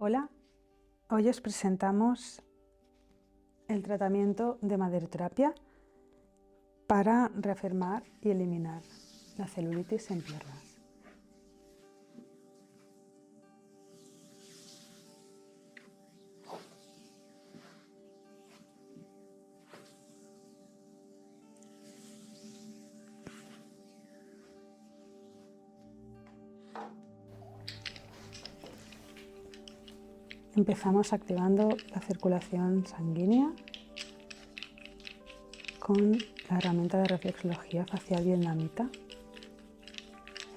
Hola, hoy os presentamos el tratamiento de maderoterapia para reafirmar y eliminar la celulitis en piernas. Empezamos activando la circulación sanguínea con la herramienta de reflexología facial vietnamita,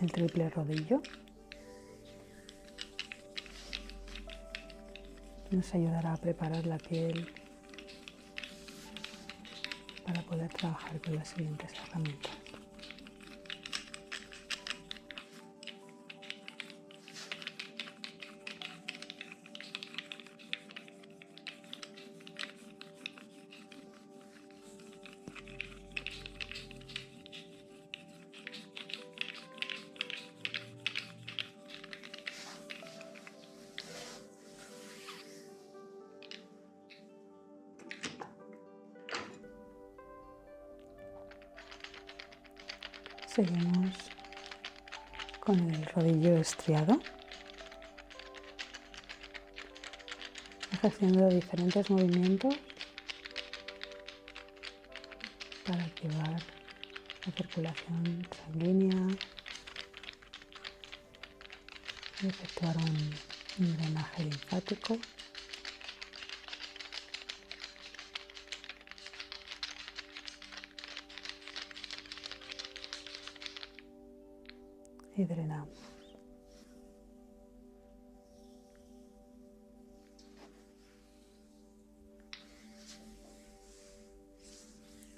el triple rodillo. Nos ayudará a preparar la piel para poder trabajar con las siguientes herramientas. Seguimos con el rodillo estriado, ejerciendo diferentes movimientos para activar la circulación sanguínea y efectuar un drenaje linfático. Y drenamos.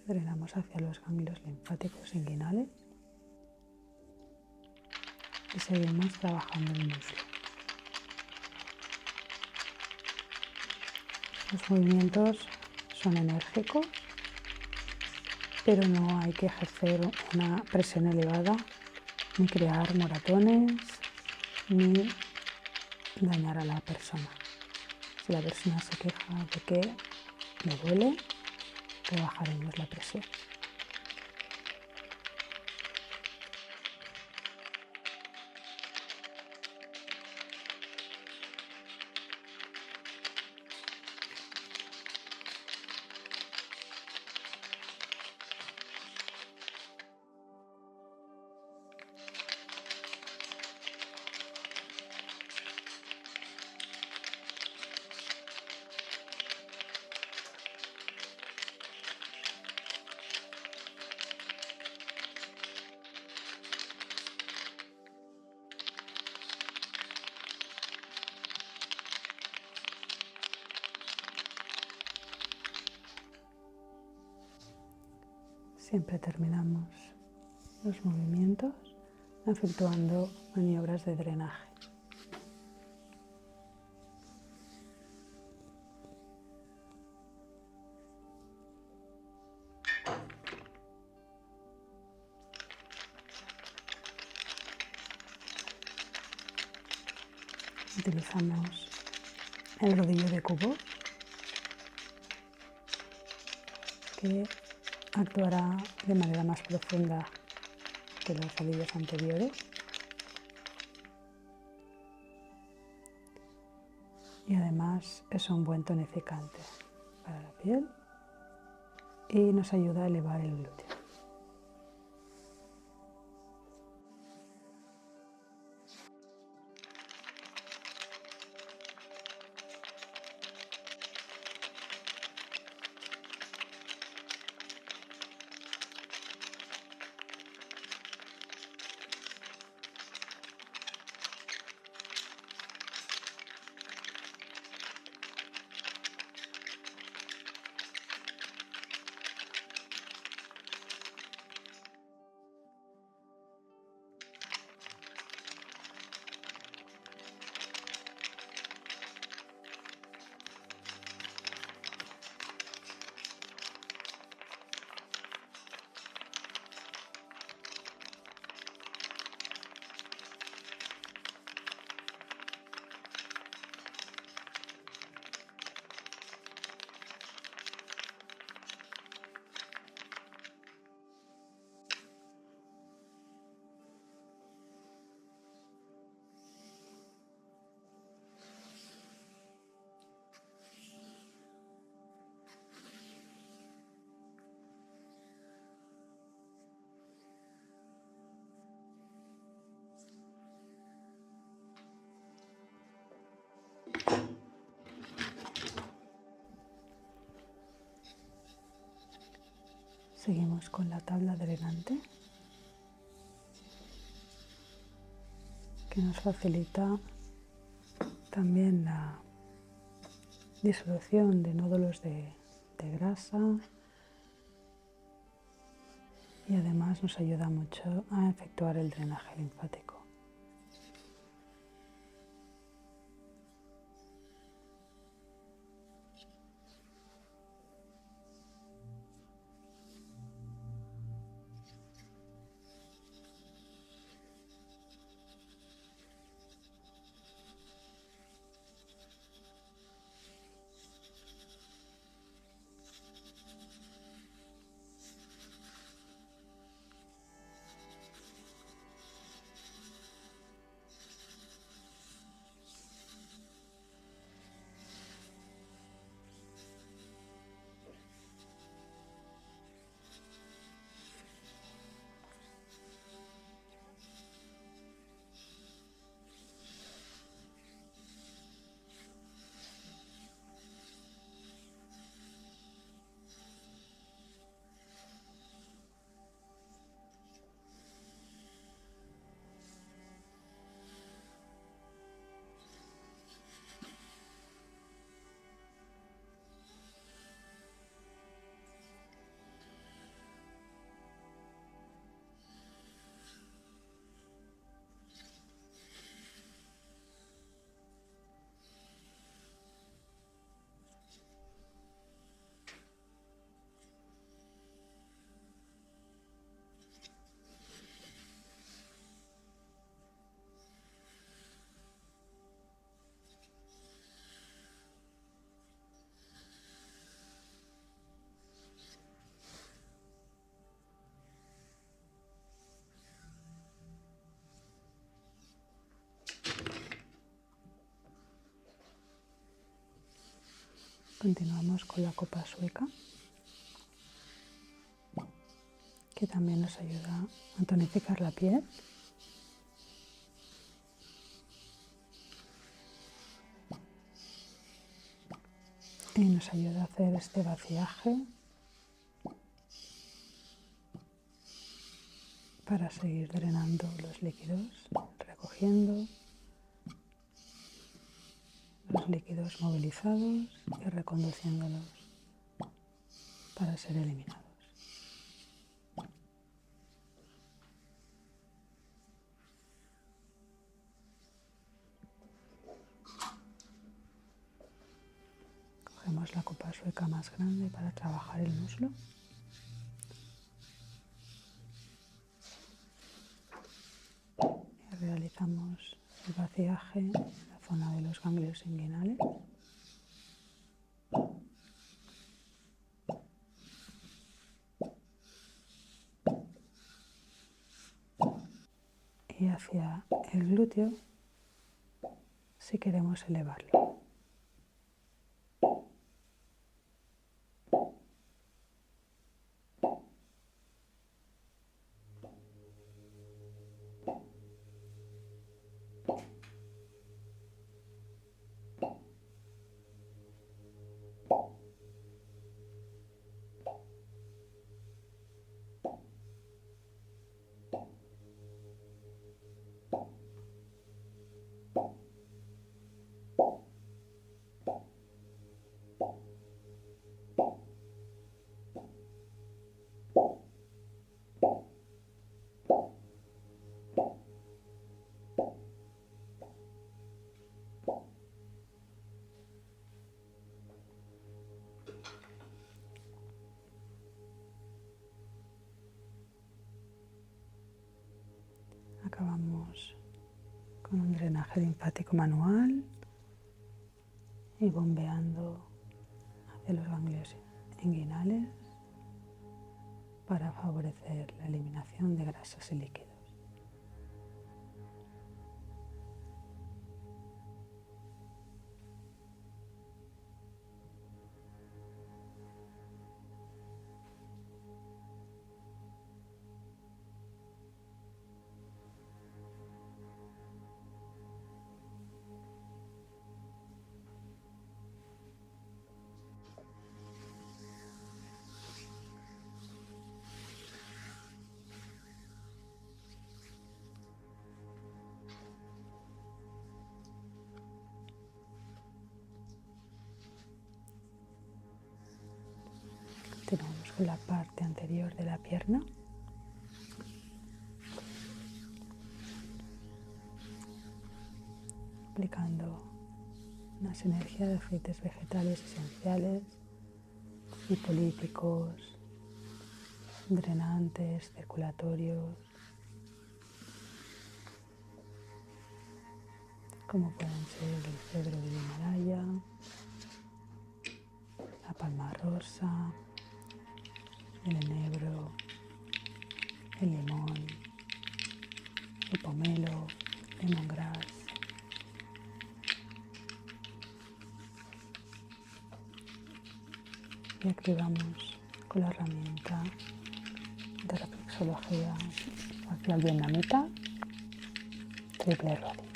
Drenamos hacia los ganglios linfáticos inguinales y seguimos trabajando el muslo. Los movimientos son enérgicos, pero no hay que ejercer una presión elevada, ni crear moratones, ni dañar a la persona. Si la persona se queja de que le duele, rebajaremos la presión. Siempre terminamos los movimientos efectuando maniobras de drenaje. Utilizamos el rodillo de cubo que actuará de manera más profunda que los rodillos anteriores y además es un buen tonificante para la piel y nos ayuda a elevar el glúteo. Seguimos con la tabla drenante, que nos facilita también la disolución de nódulos de grasa y además nos ayuda mucho a efectuar el drenaje linfático. Continuamos con la copa sueca, que también nos ayuda a tonificar la piel. Y nos ayuda a hacer este vaciaje para seguir drenando los líquidos, recogiendo los líquidos movilizados y reconduciéndolos para ser eliminados. Cogemos la copa sueca más grande para trabajar el muslo. Y realizamos el vaciaje en la zona de los ganglios inguinales. Y hacia el glúteo si queremos elevarlo. Acabamos con un drenaje linfático manual y bombeando hacia los ganglios inguinales para favorecer la eliminación de grasas y líquidos. por la parte anterior de la pierna. Aplicando unas energías de aceites vegetales esenciales, hipolíticos, drenantes, circulatorios, como pueden ser el cedro del Himalaya, la palma rosa, el enebro, el limón, el pomelo, lemongrass. Y activamos con la herramienta de reflexología facial vietnamita, triple rodillo.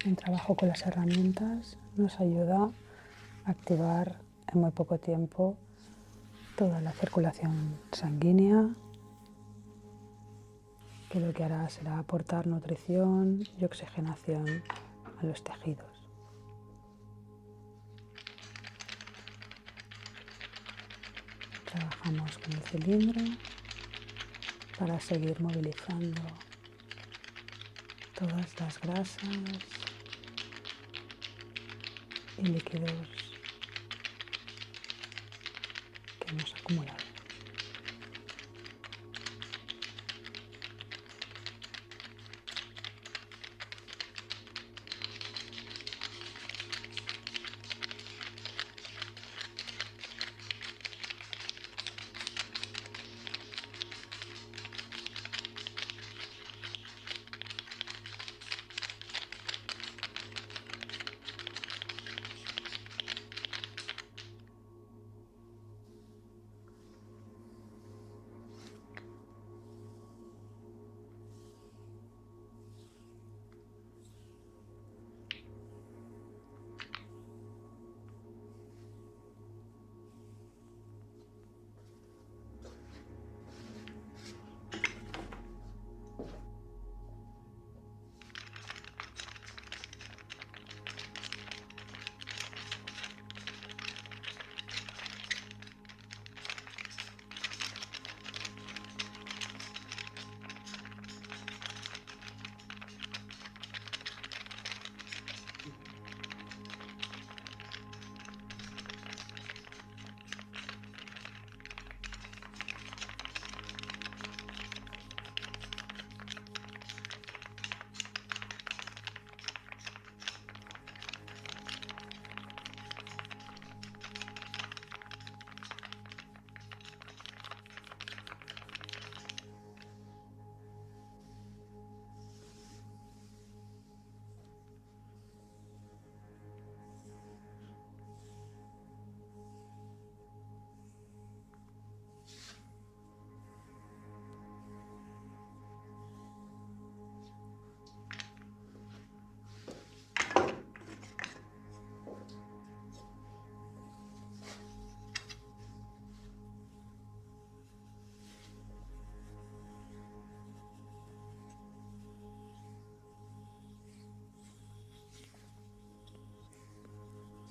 El trabajo con las herramientas nos ayuda a activar en muy poco tiempo toda la circulación sanguínea, que lo que hará será aportar nutrición y oxigenación a los tejidos. Trabajamos con el cilindro para seguir movilizando todas las grasas y líquidos que hemos acumulado.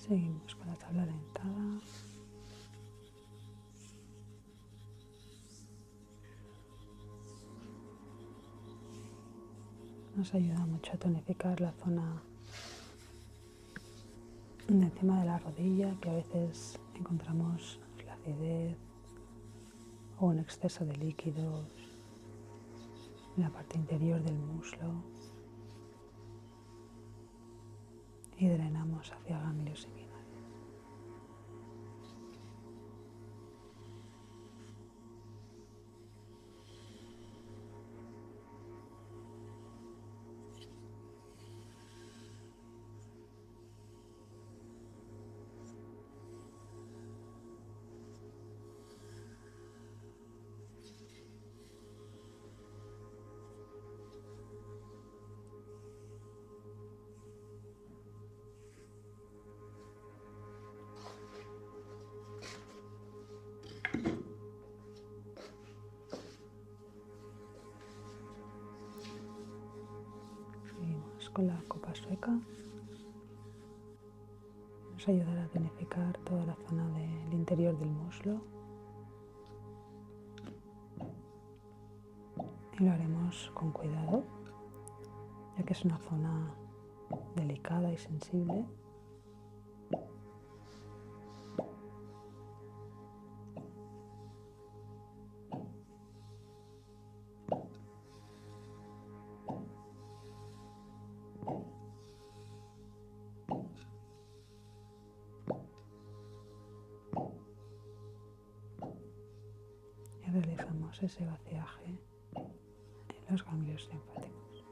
Seguimos con la tabla dentada. Nos ayuda mucho a tonificar la zona de encima de la rodilla, que a veces encontramos flacidez o un exceso de líquidos en la parte interior del muslo, y drenamos hacia ganglios inguinales. con la copa sueca. Nos ayudará a tonificar toda la zona del interior del muslo. Y lo haremos con cuidado, ya que es una zona delicada y sensible. Y realizamos ese vaciaje en los ganglios linfáticos.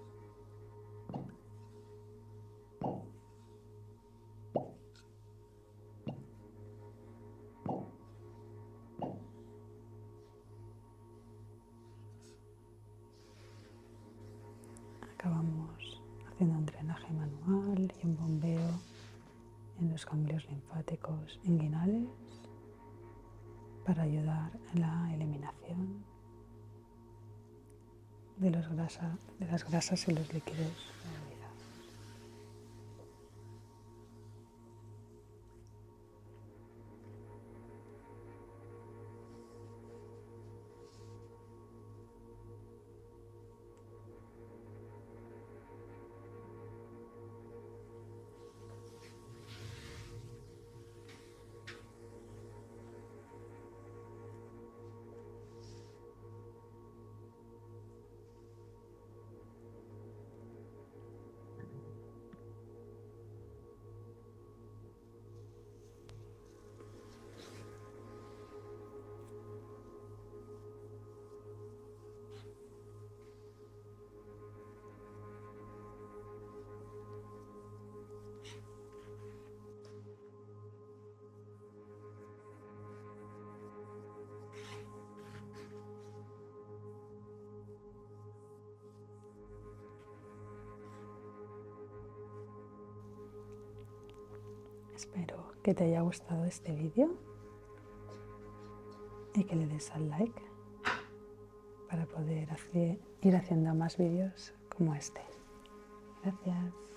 Acabamos haciendo un drenaje manual y un bombeo en los ganglios linfáticos inguinales para ayudar en la eliminación de las grasas y los líquidos movilizados. Espero que te haya gustado este vídeo y que le des al like para poder ir haciendo más vídeos como este. Gracias.